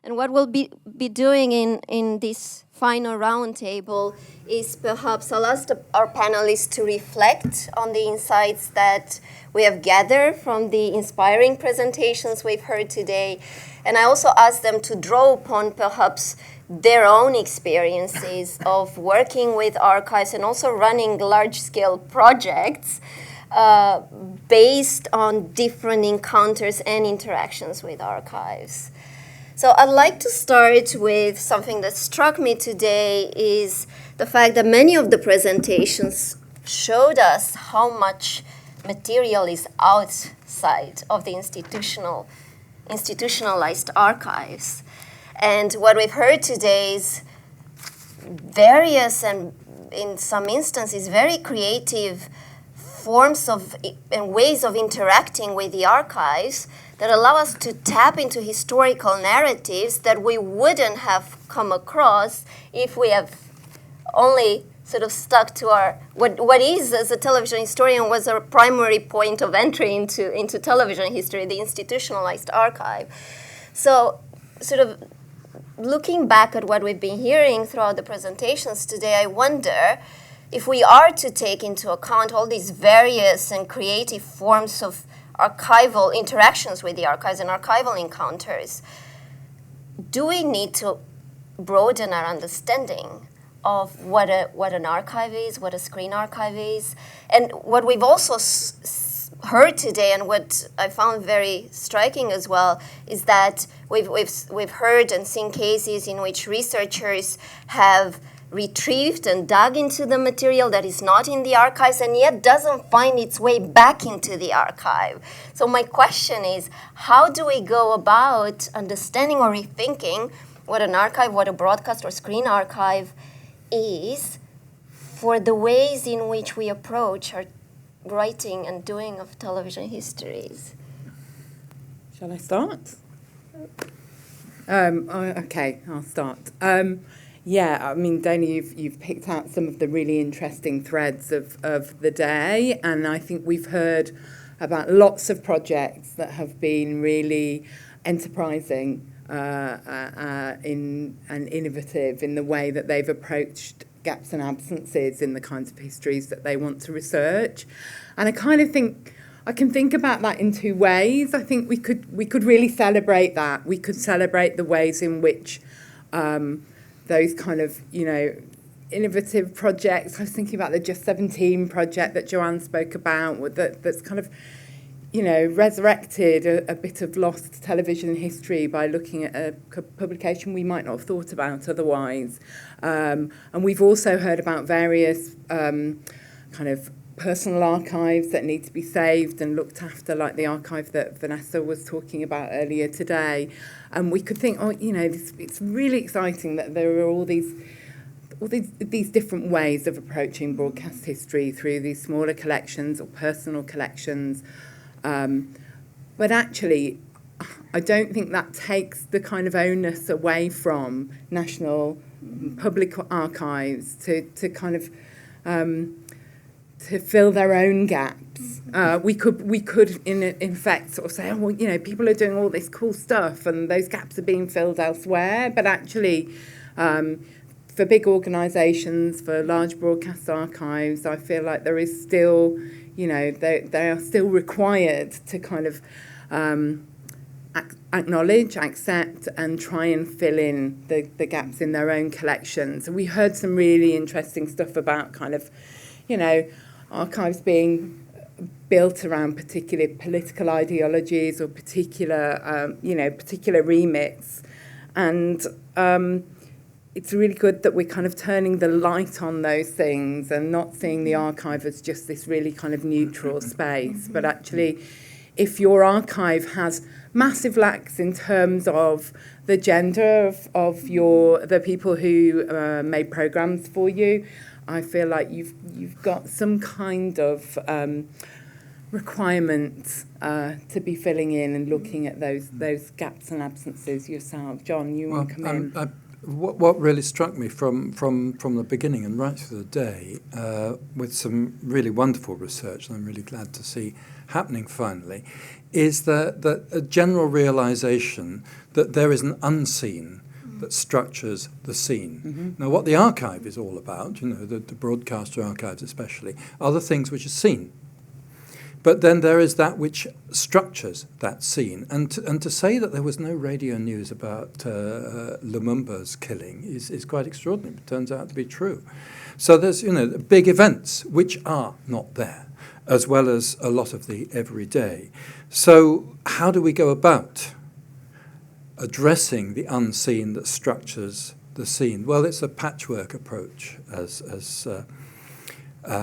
And what we'll be doing in this final roundtable is perhaps I'll ask our panelists to reflect on the insights that we have gathered from the inspiring presentations we've heard today. And I also ask them to draw upon perhaps their own experiences of working with archives and also running large-scale projects based on different encounters and interactions with archives. So I'd like to start with something that struck me today is the fact that many of the presentations showed us how much material is outside of the institutionalized archives. And what we've heard today is various and in some instances very creative forms of and ways of interacting with the archives that allow us to tap into historical narratives that we wouldn't have come across if we have only sort of stuck to our what is, as a television historian, was our primary point of entry into television history, the institutionalized archive. So sort of looking back at what we've been hearing throughout the presentations today, I wonder if we are to take into account all these various and creative forms of archival interactions with the archives and archival encounters, do we need to broaden our understanding of what an archive is, what a screen archive is? And what we've also heard today, and what I found very striking as well, is that we've heard and seen cases in which researchers have retrieved and dug into the material that is not in the archives and yet doesn't find its way back into the archive. So my question is, how do we go about understanding or rethinking what an archive, what a broadcast or screen archive is for the ways in which we approach our writing and doing of television histories? Shall I start? Okay, I'll start. Yeah, I mean, Dana, you've picked out some of the really interesting threads of the day, and I think we've heard about lots of projects that have been really enterprising and innovative in the way that they've approached gaps and absences in the kinds of histories that they want to research. And I kind of think I can think about that in two ways. I think we could really celebrate that. We could celebrate the ways in which those kind of, innovative projects. I was thinking about the Just 17 project that Joanne spoke about, that's kind of, resurrected a bit of lost television history by looking at a publication we might not have thought about otherwise. And we've also heard about various kind of personal archives that need to be saved and looked after, like the archive that Vanessa was talking about earlier today. And we could think, it's really exciting that there are all these different ways of approaching broadcast history through these smaller collections or personal collections. But actually, I don't think that takes the kind of onus away from national public archives to kind of to fill their own gaps. We could in effect sort of say, people are doing all this cool stuff and those gaps are being filled elsewhere. But actually, for big organisations, for large broadcast archives, I feel like there is still, they are still required to kind of acknowledge, accept, and try and fill in the gaps in their own collections. And we heard some really interesting stuff about kind of, archives being built around particular political ideologies or particular remits. And it's really good that we're kind of turning the light on those things and not seeing the archive as just this really kind of neutral space. But actually, if your archive has massive lacks in terms of the gender of the people who made programmes for you, I feel like you've got some kind of requirement to be filling in and looking at those gaps and absences yourself. John, you want to come in? what really struck me from the beginning and right through the day, with some really wonderful research, and I'm really glad to see happening finally, is that a general realization that there is an unseen that structures the scene. Mm-hmm. Now, what the archive is all about, the broadcaster archives especially, are the things which are seen. But then there is that which structures that scene. And to say that there was no radio news about Lumumba's killing is quite extraordinary. It turns out to be true. So there's, big events which are not there, as well as a lot of the everyday. So how do we go about addressing the unseen that structures the scene? Well, it's a patchwork approach, as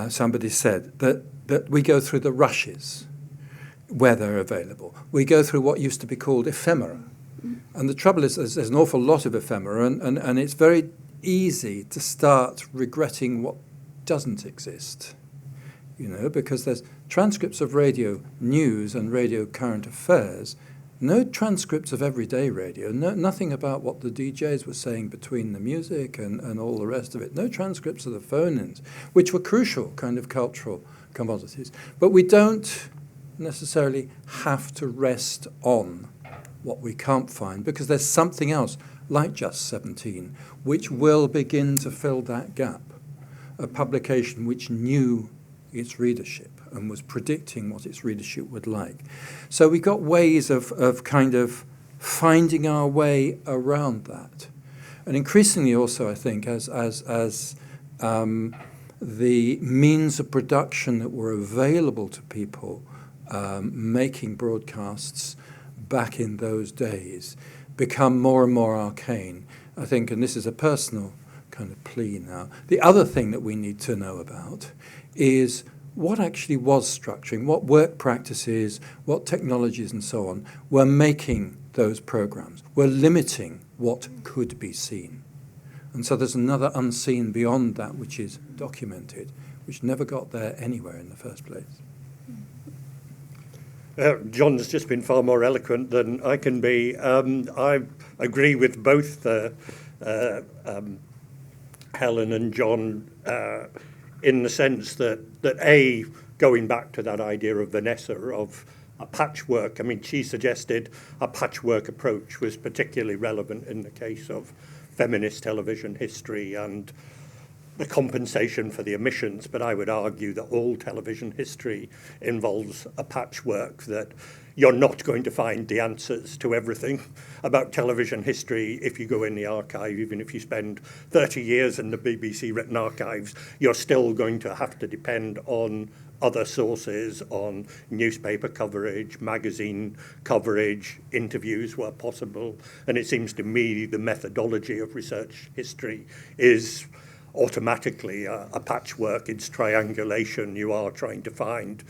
somebody said, that we go through the rushes where they're available. We go through what used to be called ephemera. And the trouble is there's an awful lot of ephemera, and it's very easy to start regretting what doesn't exist, because there's transcripts of radio news and radio current affairs, no transcripts of everyday radio, nothing about what the DJs were saying between the music and all the rest of it, no transcripts of the phone-ins, which were crucial kind of cultural commodities. But we don't necessarily have to rest on what we can't find, because there's something else, like Just 17, which will begin to fill that gap, a publication which knew its readership and was predicting what its readership would like. So we got ways of kind of finding our way around that. And increasingly also, I think, as the means of production that were available to people making broadcasts back in those days become more and more arcane, I think, and this is a personal kind of plea now. The other thing that we need to know about is what actually was structuring, what work practices, what technologies and so on were making those programs, were limiting what could be seen. And so there's another unseen beyond that which is documented, which never got there anywhere in the first place. John's just been far more eloquent than I can be. I agree with both Helen and John in the sense that A, going back to that idea of Vanessa, of a patchwork, I mean, she suggested a patchwork approach was particularly relevant in the case of feminist television history and the compensation for the omissions, but I would argue that all television history involves a patchwork, that you're not going to find the answers to everything about television history if you go in the archive. Even if you spend 30 years in the BBC written archives, you're still going to have to depend on other sources, on newspaper coverage, magazine coverage, interviews where possible. And it seems to me the methodology of research history is automatically a patchwork. It's triangulation. You are trying to find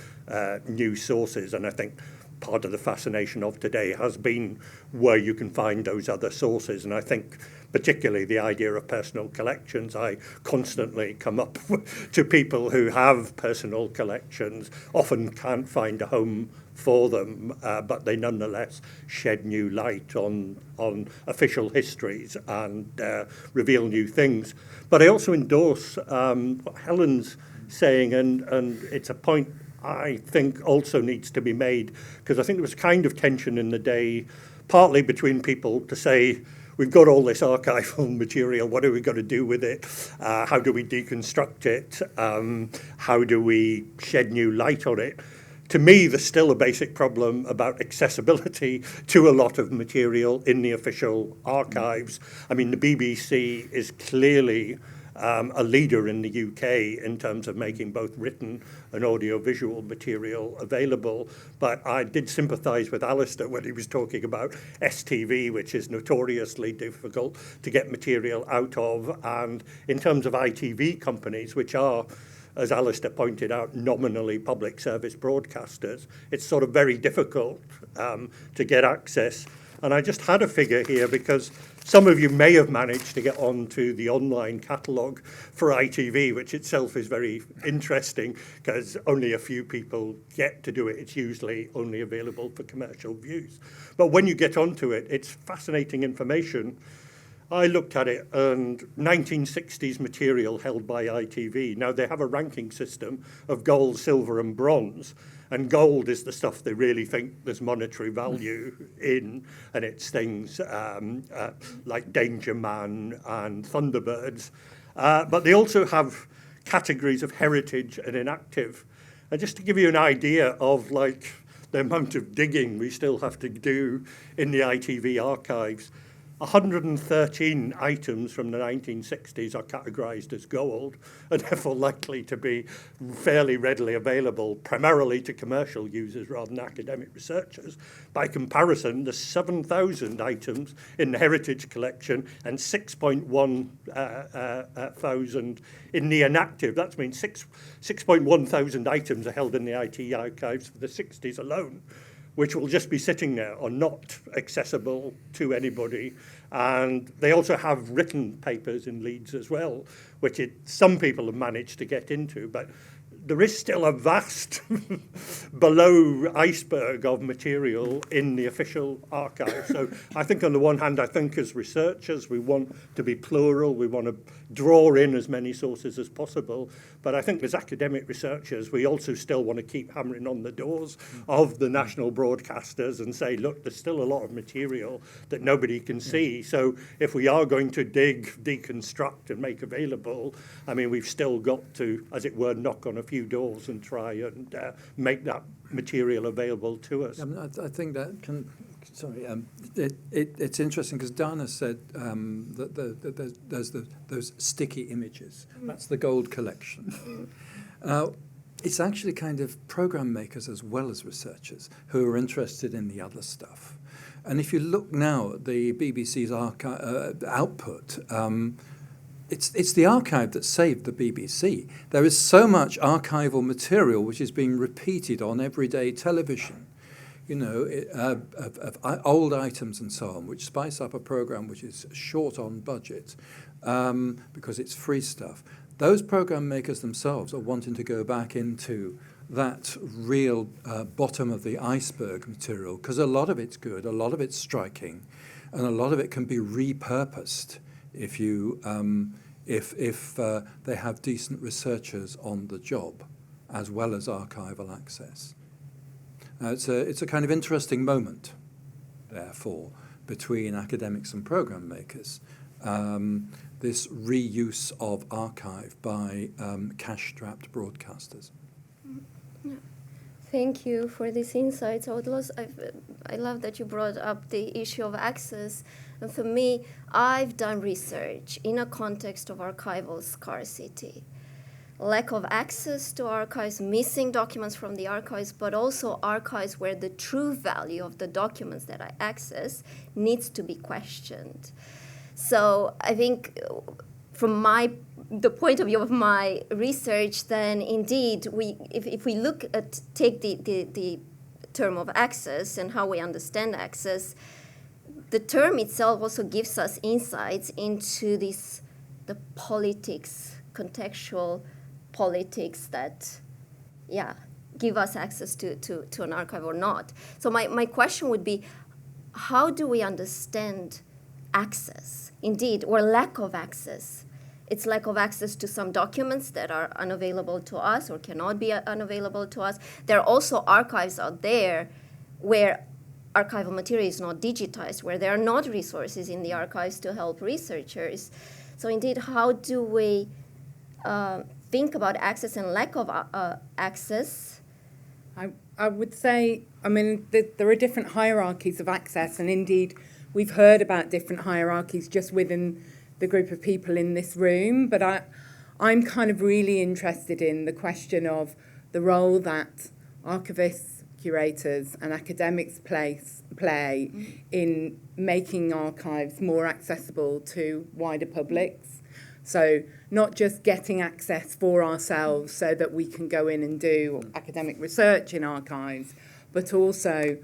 new sources. And I think part of the fascination of today has been where you can find those other sources. And I think particularly the idea of personal collections. I constantly come up to people who have personal collections, often can't find a home for them, but they nonetheless shed new light on official histories and reveal new things. But I also endorse what Helen's saying, and it's a point I think also needs to be made, because I think there was kind of tension in the day, partly between people to say, we've got all this archival material, what are we going to do with it? How do we deconstruct it? How do we shed new light on it? To me, there's still a basic problem about accessibility to a lot of material in the official archives. I mean, the BBC is clearly a leader in the UK in terms of making both written and audiovisual material available. But I did sympathise with Alistair when he was talking about STV, which is notoriously difficult to get material out of. And in terms of ITV companies, which are, as Alistair pointed out, nominally public service broadcasters, it's sort of very difficult to get access. And I just had a figure here because some of you may have managed to get onto the online catalogue for ITV, which itself is very interesting because only a few people get to do it. It's usually only available for commercial views. But when you get onto it, it's fascinating information. I looked at it, and 1960s material held by ITV. Now, they have a ranking system of gold, silver, and bronze. And gold is the stuff they really think there's monetary value in, and it's things like Danger Man and Thunderbirds. But they also have categories of heritage and inactive. And just to give you an idea of like the amount of digging we still have to do in the ITV archives, 113 items from the 1960s are categorised as gold and therefore likely to be fairly readily available, primarily to commercial users rather than academic researchers. By comparison, there's 7,000 items in the Heritage Collection and 6.1 thousand in the inactive. That means 6.1 thousand items are held in the IT archives for the 60s alone, which will just be sitting there or not accessible to anybody. And they also have written papers in Leeds as well, which some people have managed to get into, but there is still a vast below iceberg of material in the official archive. So I think on the one hand, I think as researchers, we want to be plural, we want to draw in as many sources as possible. But I think as academic researchers, we also still want to keep hammering on the doors of the national broadcasters and say, look, there's still a lot of material that nobody can see. So if we are going to dig, deconstruct and make available, I mean, we've still got to, as it were, knock on a few doors and try and make that material available to us. I think that can. Sorry, it's interesting because Dana said that there's those sticky images. That's the gold collection. It's actually kind of program makers as well as researchers who are interested in the other stuff. And if you look now at the BBC's output, it's the archive that saved the BBC. There is so much archival material which is being repeated on everyday television, you know, of old items and so on, which spice up a program which is short on budget because it's free stuff. Those program makers themselves are wanting to go back into that real bottom of the iceberg material because a lot of it's good, a lot of it's striking, and a lot of it can be repurposed if you if they have decent researchers on the job, as well as archival access. It's a kind of interesting moment, therefore, between academics and program makers. This reuse of archive by cash-strapped broadcasters. Thank you for these insights. I love that you brought up the issue of access. And for me, I've done research in a context of archival scarcity. Lack of access to archives, missing documents from the archives, but also archives where the true value of the documents that I access needs to be questioned. So I think from the point of view of my research, then indeed, if we take the term of access and how we understand access, the term itself also gives us insights into the politics, contextual politics that, give us access to an archive or not. So my question would be, how do we understand access, indeed, or lack of access? It's lack of access to some documents that are unavailable to us or cannot be unavailable to us. There are also archives out there where archival material is not digitized, where there are not resources in the archives to help researchers. So indeed, how do we think about access and lack of access? I would say, I mean, there are different hierarchies of access, and indeed, we've heard about different hierarchies just within the group of people in this room, but I'm kind of really interested in the question of the role that archivists, curators and academics play in making archives more accessible to wider publics. So not just getting access for ourselves so that we can go in and do academic research in archives, but also,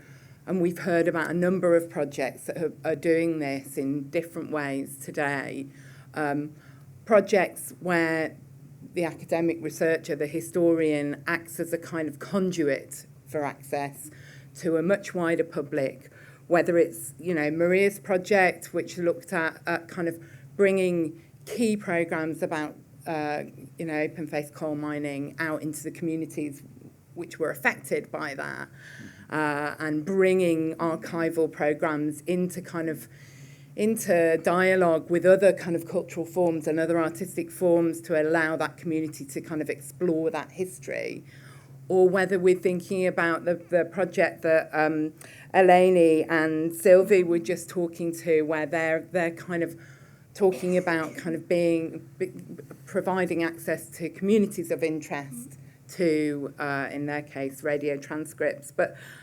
and we've heard about a number of projects that are doing this in different ways today, projects where the academic researcher, the historian, acts as a kind of conduit for access to a much wider public, whether it's, you know, Maria's project, which looked at kind of bringing key programs about, you know, open-face coal mining out into the communities which were affected by that, and bringing archival programs into dialogue with other kind of cultural forms and other artistic forms to allow that community to kind of explore that history, or whether we're thinking about the project that Eleni and Sylvie were just talking to, where they're kind of talking about kind of providing access to communities of interest to, in their case, radio transcripts.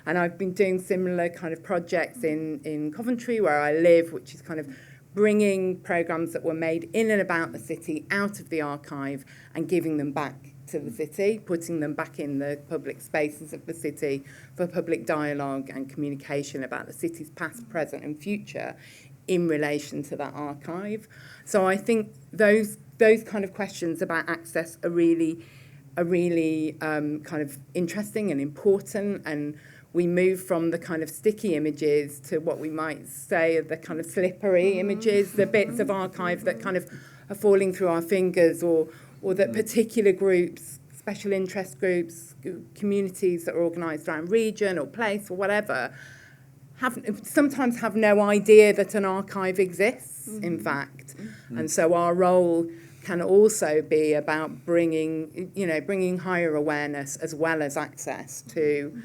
And I've been doing similar kind of projects in Coventry, where I live, which is kind of bringing programs that were made in and about the city out of the archive and giving them back to the city, putting them back in the public spaces of the city for public dialogue and communication about the city's past, present and future in relation to that archive. So I think those kind of questions about access are really kind of interesting and important, and we move from the kind of sticky images to what we might say are the kind of slippery images, the bits of archive that kind of are falling through our fingers, or that particular groups, special interest groups, communities that are organised around region or place or whatever, sometimes have no idea that an archive exists, in fact. And so our role can also be about bringing higher awareness as well as access to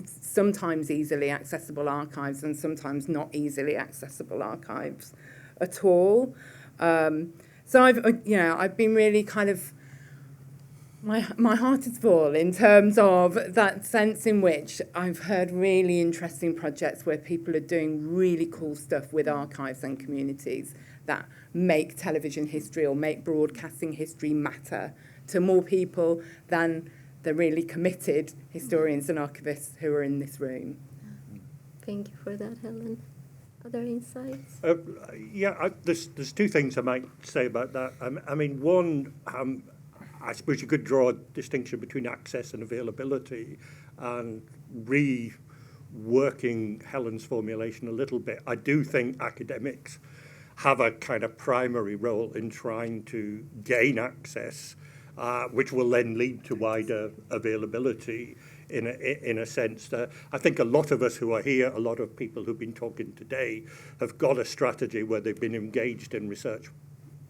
sometimes easily accessible archives and sometimes not easily accessible archives at all. So I've been really kind of, my heart is full in terms of that sense in which I've heard really interesting projects where people are doing really cool stuff with archives and communities that make television history or make broadcasting history matter to more people than the really committed historians and archivists who are in this room. Thank you for that, Helen. Other insights? There's two things I might say about that. I mean, one, I suppose you could draw a distinction between access and availability, and reworking Helen's formulation a little bit. I do think academics have a kind of primary role in trying to gain access, which will then lead to wider availability in a sense. That I think a lot of us who are here, a lot of people who've been talking today, have got a strategy where they've been engaged in research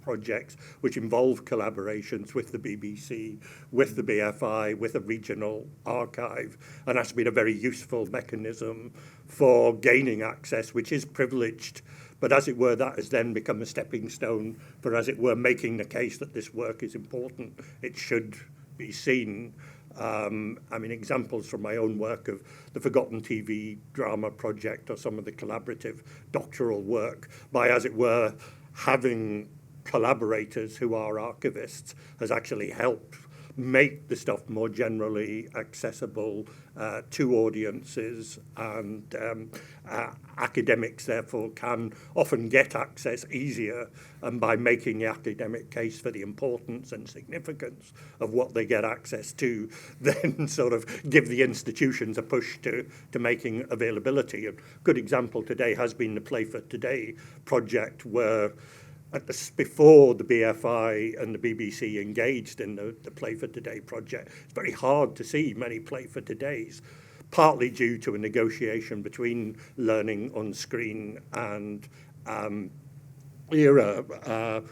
projects which involve collaborations with the BBC, with the BFI, with a regional archive, and that's been a very useful mechanism for gaining access, which is privileged. But as it were, that has then become a stepping stone for, as it were, making the case that this work is important. It should be seen. I mean, examples from my own work of the Forgotten TV Drama Project, or some of the collaborative doctoral work by, as it were, having collaborators who are archivists has actually helped make the stuff more generally accessible to audiences, and academics therefore can often get access easier, and by making the academic case for the importance and significance of what they get access to, then sort of give the institutions a push to making availability. A good example today has been the Play for Today project, where before the BFI and the BBC engaged in the Play for Today project, it's very hard to see many Play for Todays, partly due to a negotiation between Learning on Screen and ERA.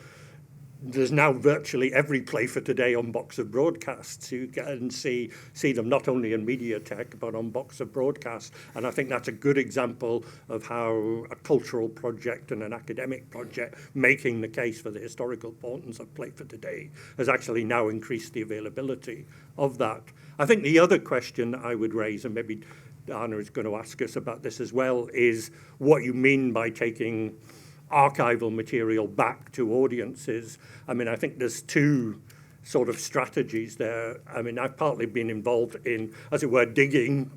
There's now virtually every Play for Today on Box of Broadcasts. You can see them not only in Mediatek, but on Box of Broadcast. And I think that's a good example of how a cultural project and an academic project making the case for the historical importance of Play for Today has actually now increased the availability of that. I think the other question I would raise, and maybe Anna is going to ask us about this as well, is what you mean by taking archival material back to audiences. I mean, I think there's two sort of strategies there. I mean, I've partly been involved in, as it were, digging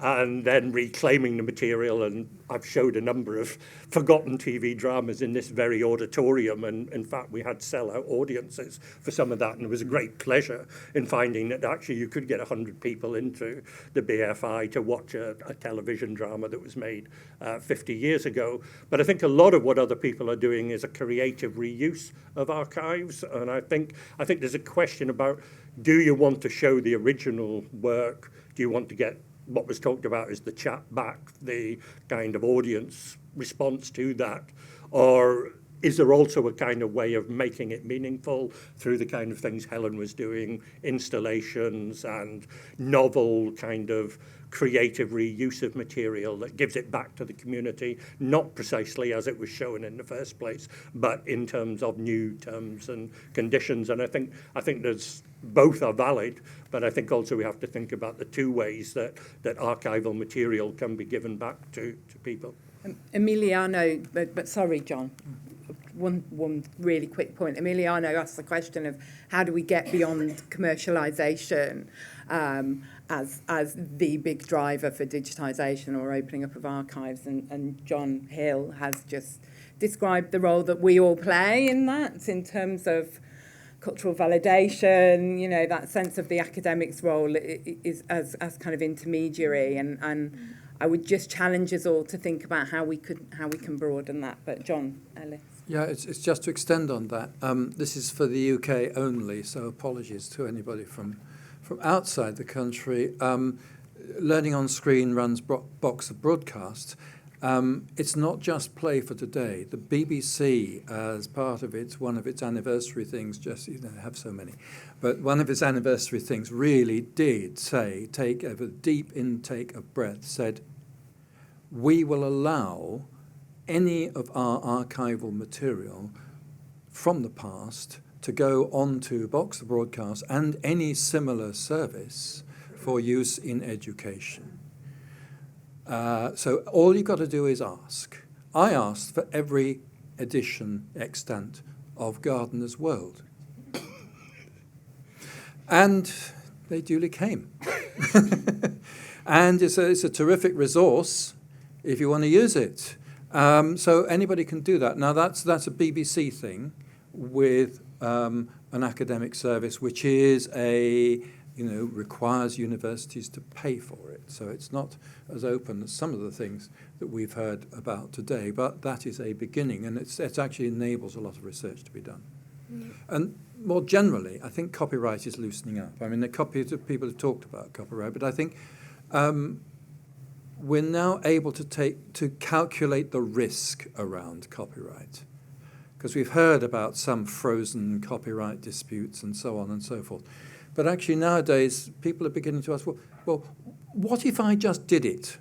and then reclaiming the material. And I've showed a number of forgotten TV dramas in this very auditorium, and in fact we had sellout audiences for some of that, and it was a great pleasure in finding that actually you could get 100 people into the BFI to watch a television drama that was made 50 years ago. But I think a lot of what other people are doing is a creative reuse of archives, and I think there's a question about, do you want to show the original work? Do you want to get what was talked about as the chat back, the kind of audience response to that? Or is there also a kind of way of making it meaningful through the kind of things Helen was doing, installations and novel kind of creative reuse of material that gives it back to the community, not precisely as it was shown in the first place, but in terms of new terms and conditions? And I think there's both are valid, but I think also we have to think about the two ways that archival material can be given back to people. Emiliano, but sorry, John, one really quick point. Emiliano asked the question of how do we get beyond commercialisation as the big driver for digitisation or opening up of archives, and John Hill has just described the role that we all play in that, in terms of cultural validation, you know, that sense of the academic's role is as kind of intermediary, and I would just challenge us all to think about how we can broaden that. But John, Ellis. Yeah, it's just to extend on that. This is for the UK only, so apologies to anybody from outside the country. Learning on Screen runs Box of Broadcast. It's not just Play for Today. The BBC, as part of one of its anniversary things, just, you know, they have so many, but one of its anniversary things really did say, take a deep intake of breath, said, we will allow any of our archival material from the past to go onto Box of Broadcast and any similar service for use in education. So all you've got to do is ask. I asked for every edition extant of Gardener's World. And they duly came. And it's a terrific resource if you want to use it. So anybody can do that. Now that's a BBC thing with an academic service, which is requires universities to pay for it. So it's not as open as some of the things that we've heard about today, but that is a beginning, and it actually enables a lot of research to be done. Mm. And more generally, I think copyright is loosening up. I mean, people have talked about copyright, but I think we're now able to calculate the risk around copyright, because we've heard about some frozen copyright disputes and so on and so forth. But actually nowadays, people are beginning to ask, well, what if I just did it?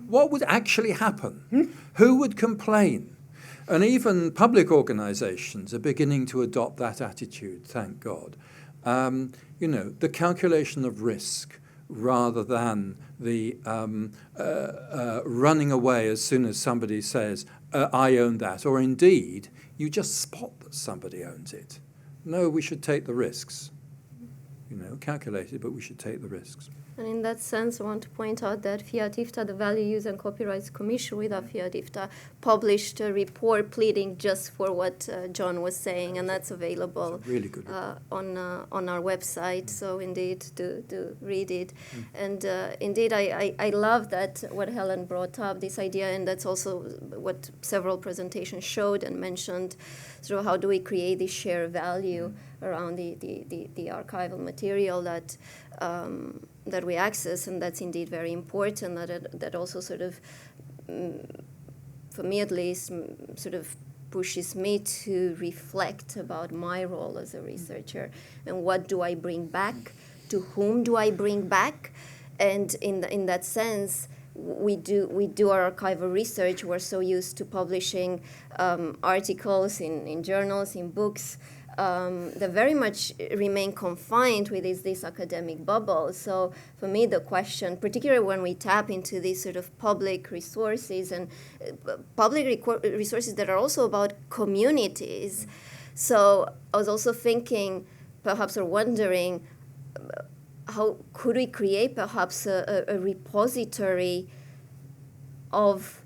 What would actually happen? Who would complain? And even public organisations are beginning to adopt that attitude, thank God. The calculation of risk rather than the running away as soon as somebody says, I own that, or indeed, you just spot that somebody owns it. No, we should take the risks. Calculated, but we should take the risks. And in that sense, I want to point out that FIAT-IFTA, the Value Use and Copyrights Commission with FIAT-IFTA, published a report pleading just for what John was saying, and that's available really good on our website. So indeed, do read it. And indeed, I love that what Helen brought up, this idea, and that's also what several presentations showed and mentioned. So how do we create this shared value around the archival material that we access, and that's indeed very important. That also sort of, for me at least, sort of pushes me to reflect about my role as a researcher and what do I bring back, to whom do I bring back, and in that sense. We do our archival research. We're so used to publishing articles in journals, in books, that very much remain confined with this academic bubble. So for me, the question, particularly when we tap into these sort of public resources and resources that are also about communities. So I was also thinking, perhaps, or wondering, how could we create perhaps a repository of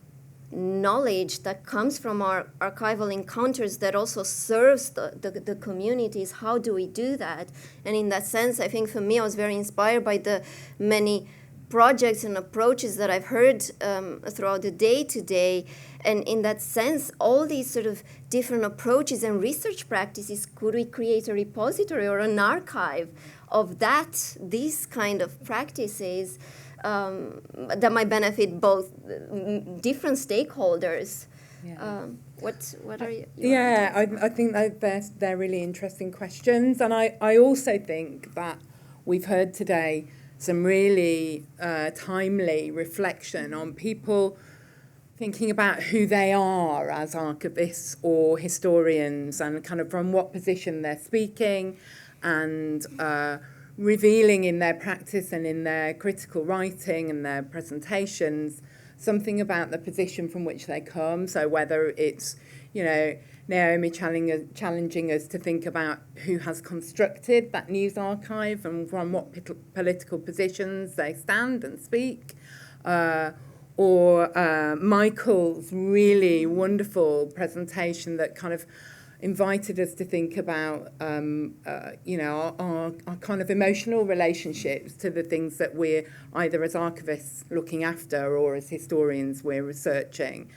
knowledge that comes from our archival encounters that also serves the communities? How do we do that? And in that sense, I think for me, I was very inspired by the many projects and approaches that I've heard throughout the day today. And in that sense, all these sort of different approaches and research practices, could we create a repository or an archive of these kind of practices that might benefit both different stakeholders? Yeah. What are you? Yeah, I think they're really interesting questions. And I also think that we've heard today some really timely reflection on people thinking about who they are as archivists or historians, and kind of from what position they're speaking, and revealing in their practice and in their critical writing and their presentations something about the position from which they come. So whether it's, Naomi challenging us to think about who has constructed that news archive and from what political positions they stand and speak, or Michael's really wonderful presentation that kind of invited us to think about, our kind of emotional relationships to the things that we're either as archivists looking after or as historians we're researching.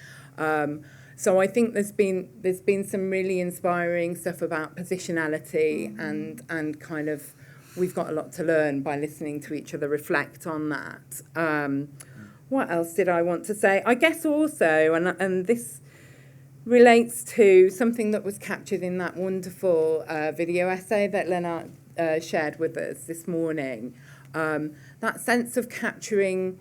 So I think there's been some really inspiring stuff about positionality, and kind of we've got a lot to learn by listening to each other reflect on that. What else did I want to say? I guess also, and this relates to something that was captured in that wonderful video essay that Lennart shared with us this morning, that sense of capturing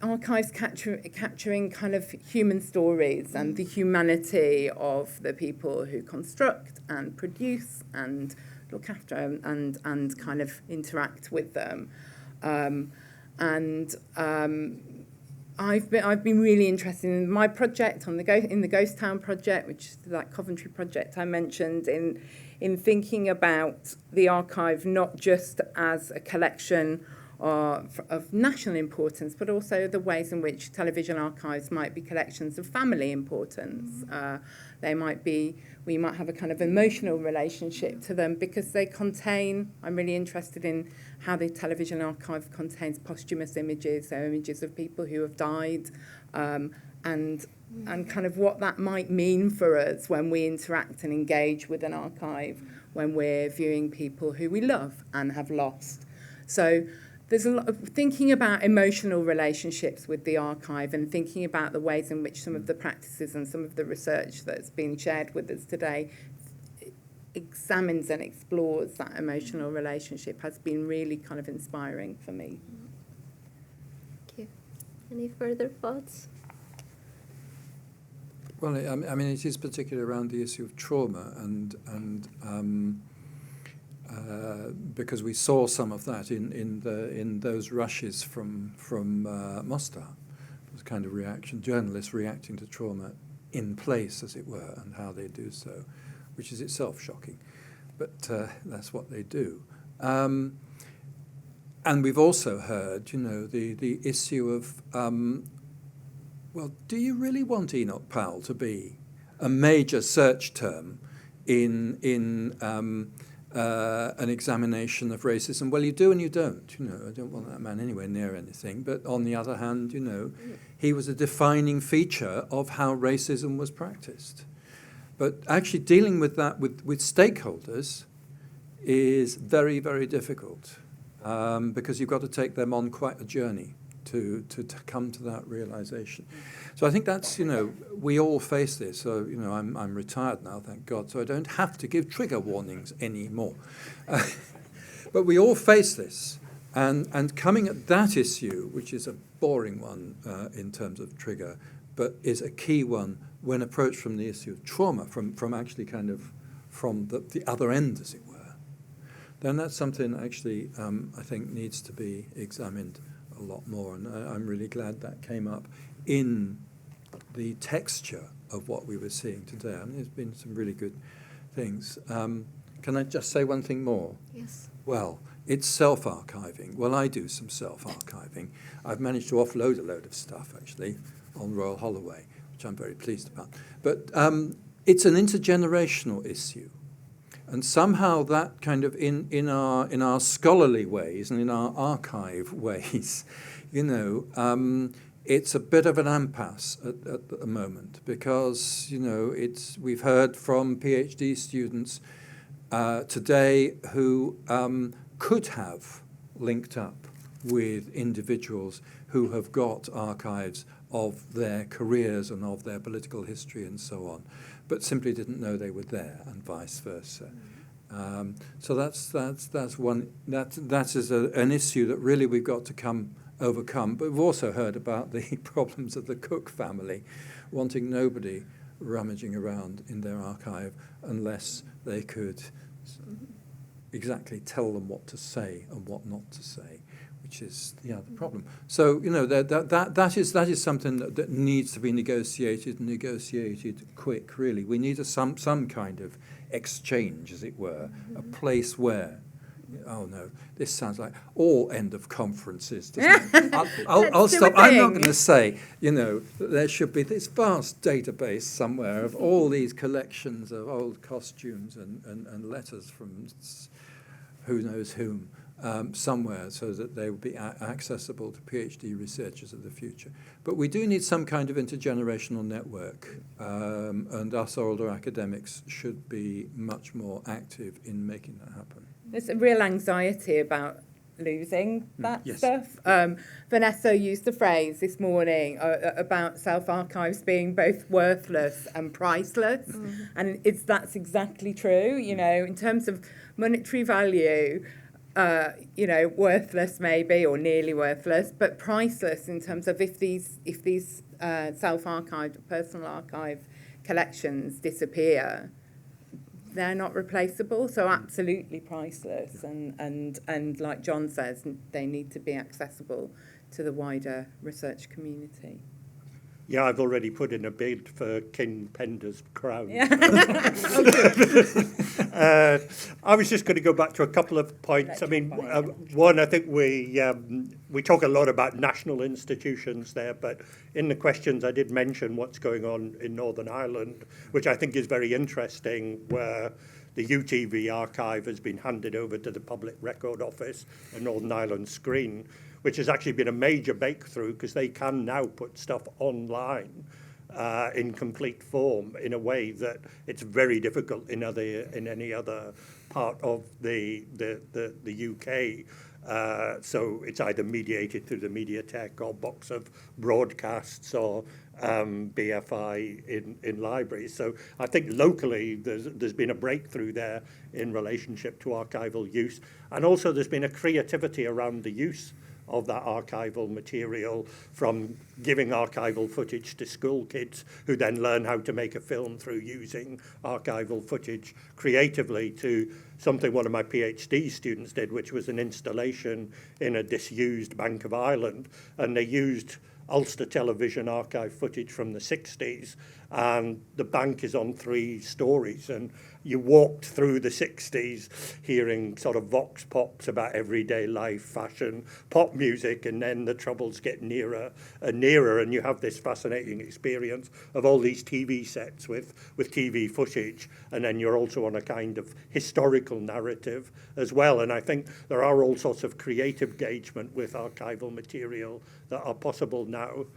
archives capturing kind of human stories and the humanity of the people who construct and produce and look after and kind of interact with them. I've been really interested in my project in the Ghost Town project, which is that Coventry project I mentioned, in thinking about the archive not just as a collection of national importance, but also the ways in which television archives might be collections of family importance. We might have a kind of emotional relationship to them because they contain, I'm really interested in how the television archive contains posthumous images, so images of people who have died, and kind of what that might mean for us when we interact and engage with an archive, when we're viewing people who we love and have lost. So there's a lot of thinking about emotional relationships with the archive, and thinking about the ways in which some of the practices and some of the research that's been shared with us today examines and explores that emotional relationship has been really kind of inspiring for me. Thank you. Any further thoughts? Well, I mean, it is particularly around the issue of trauma, and because we saw some of that in those rushes from Mustata. It was a kind of reaction, journalists reacting to trauma in place, as it were, and how they do so, which is itself shocking, but that's what they do. And we've also heard, the issue of, well, do you really want Enoch Powell to be a major search term in an examination of racism? Well, you do and you don't. I don't want that man anywhere near anything. But on the other hand, he was a defining feature of how racism was practiced. But actually dealing with that with stakeholders is very, very difficult, because you've got to take them on quite a journey to come to that realization. So I think that's, we all face this. So, I'm retired now, thank God, so I don't have to give trigger warnings anymore. But we all face this. And coming at that issue, which is a boring one in terms of trigger, but is a key one when approached from the issue of trauma, from actually kind of from the other end, as it were, then that's something actually I think needs to be examined a lot more. And I'm really glad that came up in the texture of what we were seeing today. I mean, there's been some really good things. Can I just say one thing more? Yes. Well, it's self-archiving. Well, I do some self-archiving. I've managed to offload a load of stuff, actually, on Royal Holloway, which I'm very pleased about. But it's an intergenerational issue. And somehow that kind of in our scholarly ways and in our archive ways, it's a bit of an impasse at the moment, because we've heard from PhD students today who could have linked up with individuals who have got archives of their careers and of their political history and so on, but simply didn't know they were there, and vice versa. So that's one that is an issue that really we've got to overcome. But we've also heard about the problems of the Cook family wanting nobody rummaging around in their archive unless they could exactly tell them what to say and what not to say, which is the problem. So that is something that needs to be negotiated quick. Really, we need some kind of exchange, as it were, a place where. Oh no, this sounds like all end of conferences, doesn't it? I'll stop. I'm not going to say, that there should be this vast database somewhere of all these collections of old costumes and letters from who knows whom somewhere, so that they will be accessible to PhD researchers of the future. But we do need some kind of intergenerational network, and us older academics should be much more active in making that happen. There's a real anxiety about losing that Yes. stuff. Vanessa used the phrase this morning about self-archives being both worthless and priceless, and that's exactly true. In terms of monetary value, worthless maybe, or nearly worthless, but priceless in terms of if these self-archived, personal archive collections disappear, they're not replaceable. So absolutely priceless, and like John says, they need to be accessible to the wider research community. Yeah, I've already put in a bid for King Penda's crown. Yeah. I was just going to go back to a couple of points. I mean, one, I think we talk a lot about national institutions there, but in the questions I did mention what's going on in Northern Ireland, which I think is very interesting, where the UTV archive has been handed over to the Public Record Office and Northern Ireland Screen, which has actually been a major breakthrough, because they can now put stuff online in complete form in a way that it's very difficult in any other part of the UK. So it's either mediated through the Mediatek or box of broadcasts or BFI in libraries. So I think locally there's been a breakthrough there in relationship to archival use, and also there's been a creativity around the use of that archival material, from giving archival footage to school kids who then learn how to make a film through using archival footage creatively, to something one of my PhD students did, which was an installation in a disused Bank of Ireland, and they used Ulster Television archive footage from the 60s, and the bank is on 3 stories, and you walked through the 60s hearing sort of vox pops about everyday life, fashion, pop music, and then the troubles get nearer and nearer, and you have this fascinating experience of all these TV sets with TV footage, and then you're also on a kind of historical narrative as well. And I think there are all sorts of creative engagement with archival material that are possible now.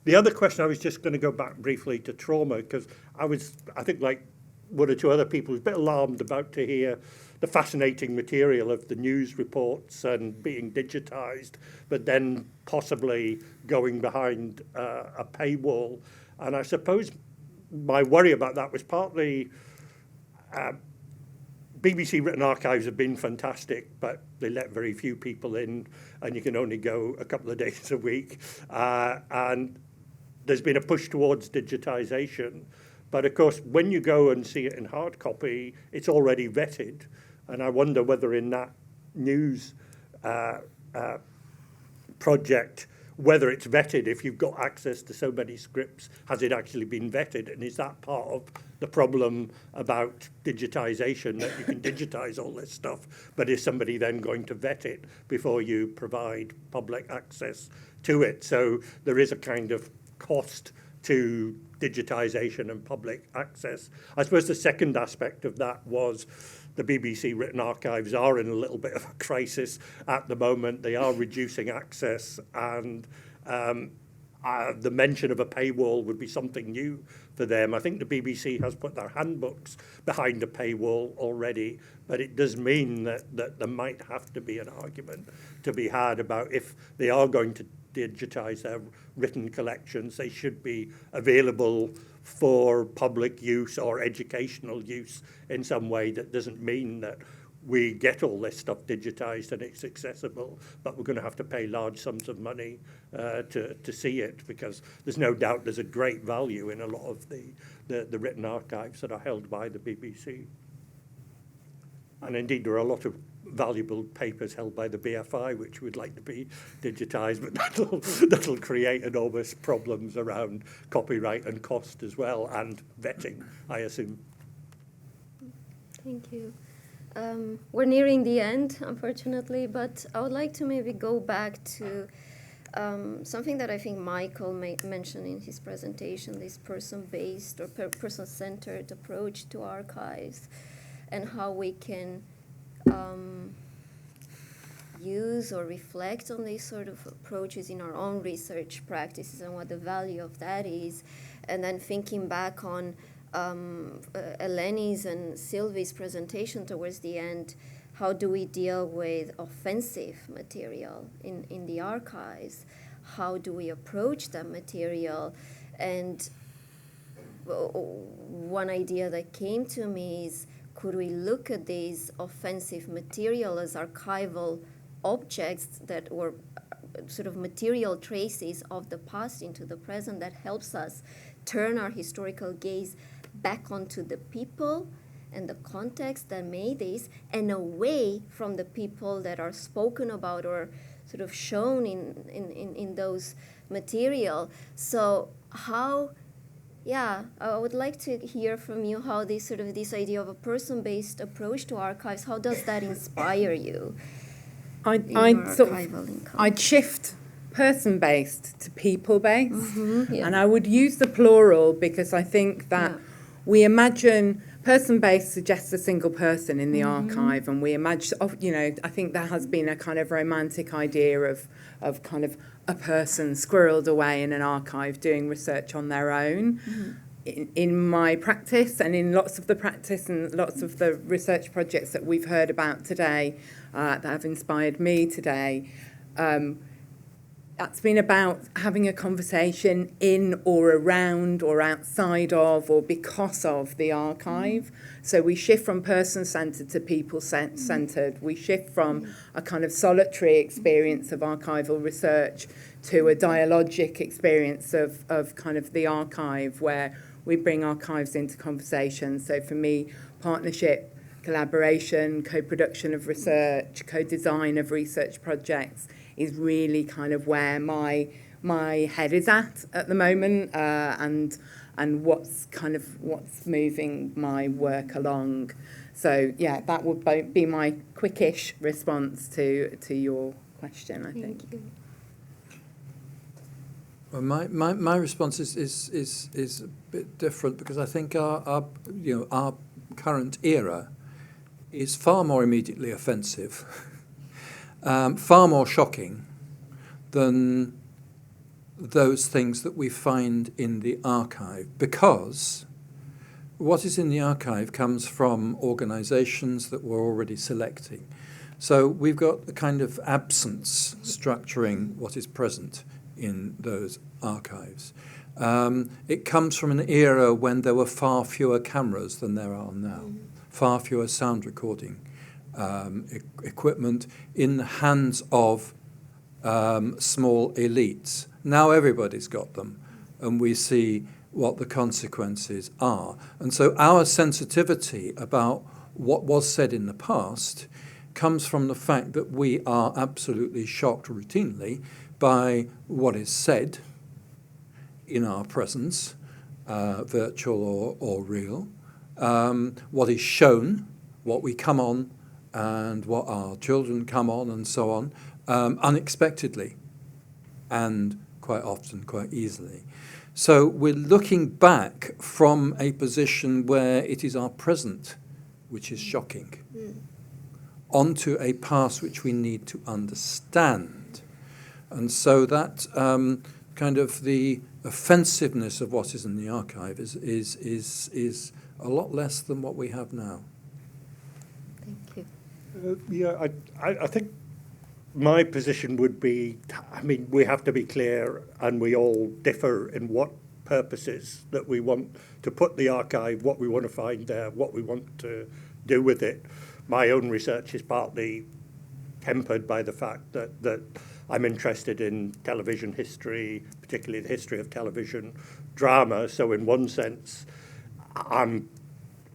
The other question, I was just going to go back briefly to trauma, because I think like one or two other people, was a bit alarmed about to hear the fascinating material of the news reports and being digitized, but then possibly going behind a paywall. And I suppose my worry about that was partly BBC Written Archives have been fantastic, but they let very few people in, and you can only go a couple of days a week. And there's been a push towards digitization. But of course, when you go and see it in hard copy, it's already vetted. And I wonder whether in that news project, whether it's vetted, if you've got access to so many scripts, has it actually been vetted? And is that part of the problem about digitisation, that you can digitise all this stuff, but is somebody then going to vet it before you provide public access to it? So there is a kind of cost to digitisation and public access. I suppose the second aspect of that was the BBC written archives are in a little bit of a crisis at the moment. They are reducing access, and the mention of a paywall would be something new for them. I think the BBC has put their handbooks behind a paywall already, but it does mean that there might have to be an argument to be had about if they are going to digitise their written collections, they should be available for public use or educational use in some way that doesn't mean that we get all this stuff digitised and it's accessible, but we're going to have to pay large sums of money to see it, because there's no doubt there's a great value in a lot of the written archives that are held by the BBC. And indeed, there are a lot of valuable papers held by the BFI which would like to be digitised, but that'll create enormous problems around copyright and cost as well, and vetting, I assume. Thank you. We're nearing the end, unfortunately, but I would like to maybe go back to something that I think Michael mentioned in his presentation, this person-based or person-centered approach to archives, and how we can use or reflect on these sort of approaches in our own research practices and what the value of that is. And then thinking back on Eleni's and Sylvie's presentation towards the end, how do we deal with offensive material in the archives? How do we approach that material? And one idea that came to me is, could we look at these offensive material as archival objects that were sort of material traces of the past into the present that helps us turn our historical gaze back onto the people and the context that made this, and away from the people that are spoken about or sort of shown in those material. So how, I would like to hear from you how this idea of a person-based approach to archives, how does that inspire you? I'd shift person-based to people-based, Yeah. and I would use the plural because I think that we imagine person-based suggests a single person in the archive, and we imagine, I think there has been a kind of romantic idea of kind of a person squirreled away in an archive doing research on their own. In my practice and in lots of the practice and lots of the research projects that we've heard about today that have inspired me today, that's been about having a conversation in or around or outside of or because of the archive. So we shift from person-centred to people-centred. We shift from a kind of solitary experience of archival research to a dialogic experience of kind of the archive, where we bring archives into conversation. So for me, partnership, collaboration, co-production of research, co-design of research projects is really kind of where my head is at the moment, and what's moving my work along. So that would be my quickish response to your question, I think. Thank you. Well, my response is a bit different, because I think our current era is far more immediately offensive, far more shocking than those things that we find in the archive, because what is in the archive comes from organisations that we're already selecting. So we've got a kind of absence structuring what is present in those archives. It comes from an era when there were far fewer cameras than there are now, far fewer sound recording equipment in the hands of small elites. Now everybody's got them, and we see what the consequences are. And so our sensitivity about what was said in the past comes from the fact that we are absolutely shocked routinely by what is said in our presence, virtual or real, what is shown, what we come on, and what our children come on, and so on, unexpectedly, and quite often, quite easily. So we're looking back from a position where it is our present which is shocking, onto a past which we need to understand. And so that kind of the offensiveness of what is in the archive is a lot less than what we have now. Thank you. I think my position would be, I mean, we have to be clear, and we all differ in what purposes that we want to put the archive, what we want to find there, what we want to do with it. My own research is partly tempered by the fact that I'm interested in television history, particularly the history of television drama. So in one sense, I'm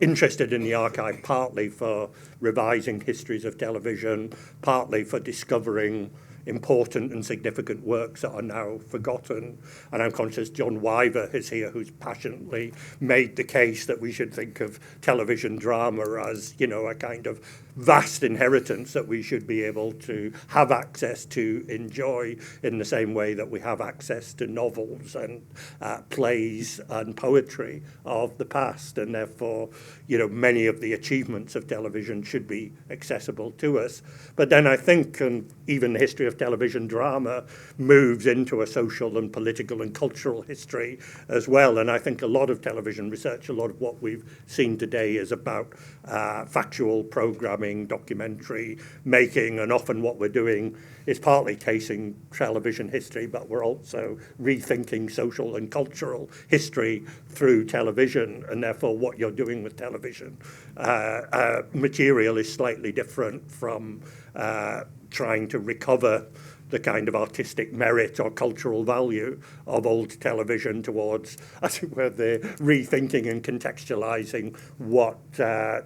interested in the archive partly for revising histories of television, partly for discovering important and significant works that are now forgotten. And I'm conscious John Wyver is here, who's passionately made the case that we should think of television drama as, you know, a kind of vast inheritance that we should be able to have access to, enjoy, in the same way that we have access to novels and plays and poetry of the past. And therefore, you know, many of the achievements of television should be accessible to us. But then I think, and even the history of television drama moves into a social and political and cultural history as well. And I think a lot of television research, a lot of what we've seen today is about factual programming, documentary making, and often what we're doing is partly casing television history, but we're also rethinking social and cultural history through television, and therefore what you're doing with television material is slightly different from trying to recover the kind of artistic merit or cultural value of old television towards, as it were, the rethinking and contextualizing what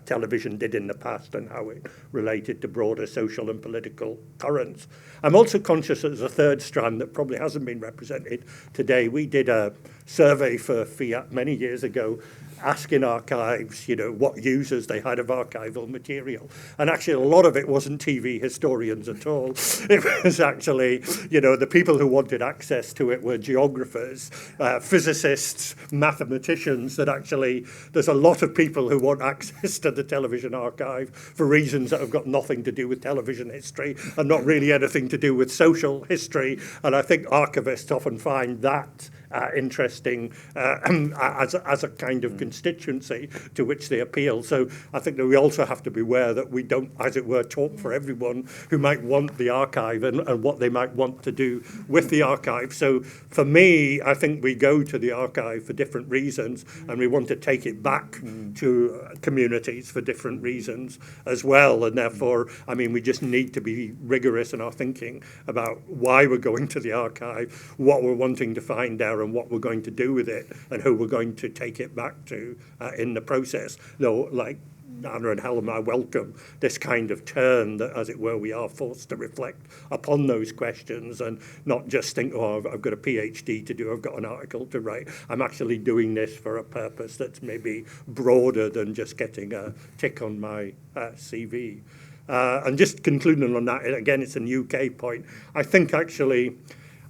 television did in the past and how it related to broader social and political currents. I'm also conscious that there's a third strand that probably hasn't been represented today. We did a survey for FIAT many years ago, asking archives, you know, what users they had of archival material. And actually a lot of it wasn't TV historians at all. It was actually, you know, the people who wanted access to it were geographers, physicists, mathematicians, that actually there's a lot of people who want access to the television archive for reasons that have got nothing to do with television history and not really anything to do with social history. And I think archivists often find that interesting as a kind of constituency to which they appeal. So I think that we also have to be aware that we don't, as it were, talk for everyone who might want the archive and what they might want to do with the archive. So for me, I think we go to the archive for different reasons, and we want to take it back to communities for different reasons as well. And therefore, I mean, we just need to be rigorous in our thinking about why we're going to the archive, what we're wanting to find there, and what we're going to do with it, and who we're going to take it back to in the process. Though, like Anna and Helen, I welcome this kind of turn that, as it were, we are forced to reflect upon those questions and not just think, oh, I've got a PhD to do, I've got an article to write. I'm actually doing this for a purpose that's maybe broader than just getting a tick on my CV. And just concluding on that, again, it's a UK point. I think actually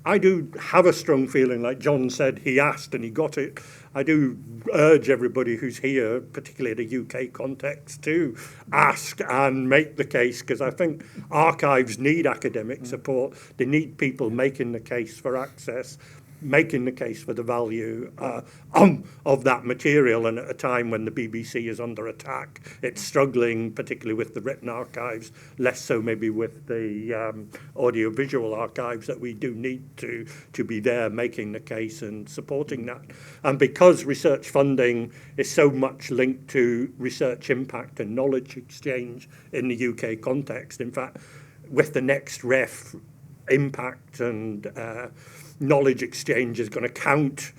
I do have a strong feeling, like John said, he asked and he got it. I do urge everybody who's here, particularly in a UK context, to ask and make the case, because I think archives need academic support. They need people making the case for access, making the case for the value of that material. And at a time when the BBC is under attack, it's struggling, particularly with the written archives, less so maybe with the audiovisual archives, that we do need to be there making the case and supporting that. And because research funding is so much linked to research impact and knowledge exchange in the UK context, in fact, with the next ref, impact and knowledge exchange is going to count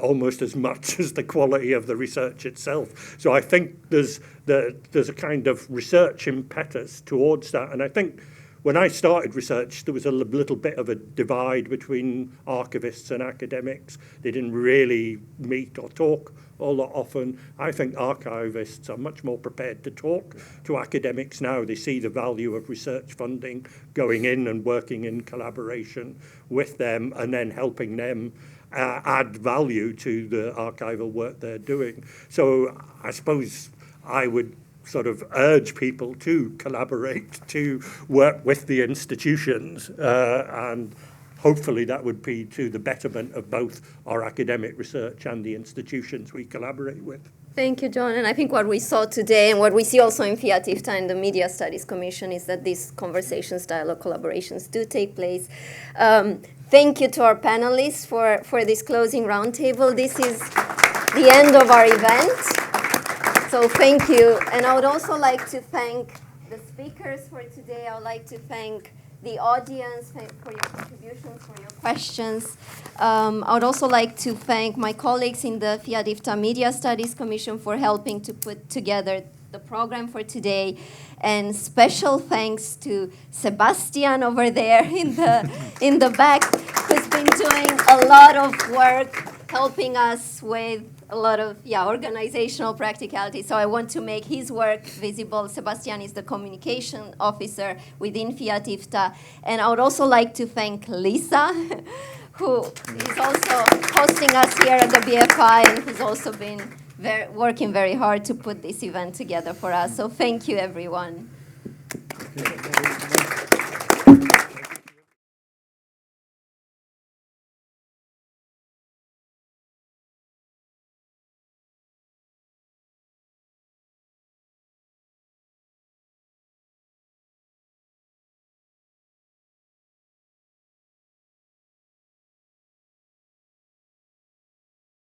almost as much as the quality of the research itself. So I think there's a kind of research impetus towards that. And I think when I started research, there was a little bit of a divide between archivists and academics. They didn't really meet or talk all that often. I think archivists are much more prepared to talk to academics now. They see the value of research funding, going in and working in collaboration with them and then helping them add value to the archival work they're doing. So I suppose I would sort of urge people to collaborate, to work with the institutions, and hopefully that would be to the betterment of both our academic research and the institutions we collaborate with. Thank you, John. And I think what we saw today and what we see also in FIAT IFTA and the Media Studies Commission is that these conversations, dialogue, collaborations do take place. Thank you to our panelists for this closing roundtable. This is the end of our event. So thank you. And I would also like to thank the speakers for today. I would like to thank the audience for your contributions, for your questions. I would also like to thank my colleagues in the FIAT IFTA Media Studies Commission for helping to put together the program for today. And special thanks to Sebastian over there in the back, who's been doing a lot of work helping us with a lot of organizational practicality. So I want to make his work visible. Sebastian is the communication officer within FIAT IFTA. And I would also like to thank Lisa, who is also hosting us here at the BFI and who's also been working very hard to put this event together for us. So thank you, everyone. Okay.